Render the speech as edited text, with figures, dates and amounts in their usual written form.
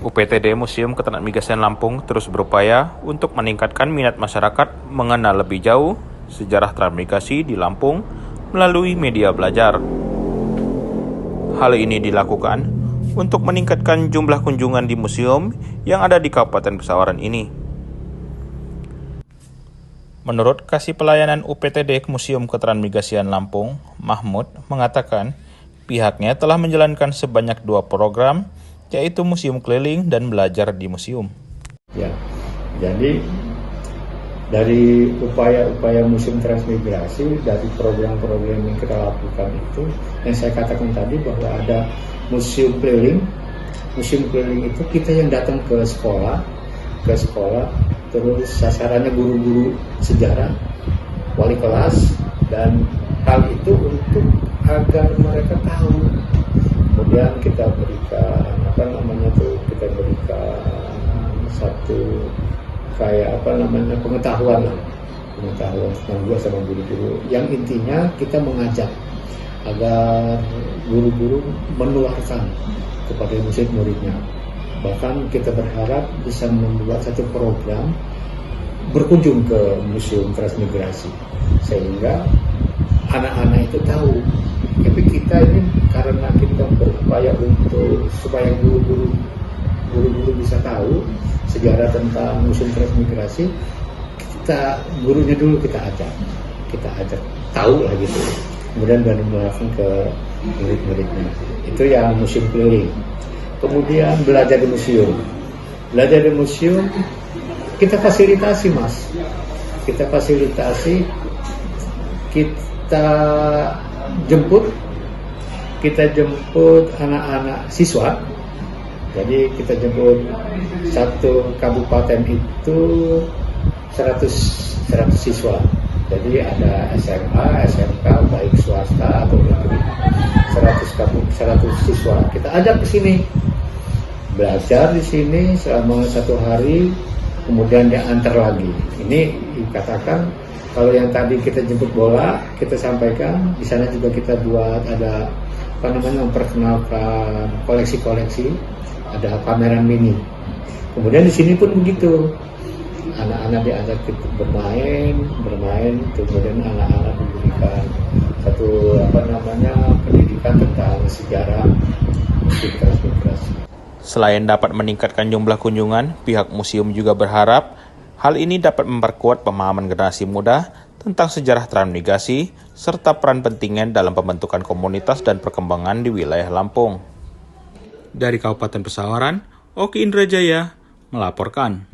UPTD Museum Ketenagakerjaan Lampung terus berupaya untuk meningkatkan minat masyarakat mengenal lebih jauh sejarah transmigrasi di Lampung melalui media belajar. Hal ini dilakukan untuk meningkatkan jumlah kunjungan di museum yang ada di Kabupaten Pesawaran ini. Menurut Kasih Pelayanan UPTD Museum Ketransmigrasian Lampung, Mahmud mengatakan pihaknya telah menjalankan sebanyak 2 program, yaitu museum keliling dan belajar di museum. Ya, jadi dari upaya-upaya museum transmigrasi, dari program-program yang kita lakukan itu, yang saya katakan tadi bahwa ada museum keliling. Museum keliling itu kita yang datang ke sekolah, terus sasarannya guru-guru sejarah, wali kelas, dan hal itu untuk agar mereka tahu. Kemudian kita berikan satu pengetahuan tentang gua sama guru-guru, yang intinya kita mengajak agar guru-guru menularkan kepada murid-muridnya. Bahkan kita berharap bisa membuat satu program berkunjung ke museum transmigrasi sehingga anak-anak itu tahu. Tapi kita ini karena kita berupaya untuk supaya guru-guru bisa tahu sejarah tentang museum transmigrasi, gurunya dulu kita ajak tahu lah gitu, kemudian baru menerapkan ke murid-muridnya. Itu yang museum keliling. Kemudian belajar di museum kita fasilitasi, Mas. Kita jemput anak-anak siswa. Jadi kita jemput satu kabupaten itu 100 siswa. Jadi ada SMA, SMK, baik swasta atau negeri. 100 siswa. Kita ajak ke sini. Belajar di sini selama 1 hari, kemudian diantar lagi. Ini dikatakan kalau yang tadi kita jemput bola, kita sampaikan, di sana juga kita buat ada memperkenalkan koleksi-koleksi, ada pameran mini. Kemudian di sini pun begitu, anak-anak diajak bermain, kemudian anak-anak diberikan satu pendidikan tentang sejarah transmigrasi. Selain dapat meningkatkan jumlah kunjungan, pihak museum juga berharap hal ini dapat memperkuat pemahaman generasi muda tentang sejarah transmigrasi serta peran pentingnya dalam pembentukan komunitas dan perkembangan di wilayah Lampung. Dari Kabupaten Pesawaran, Oki Indrajaya melaporkan.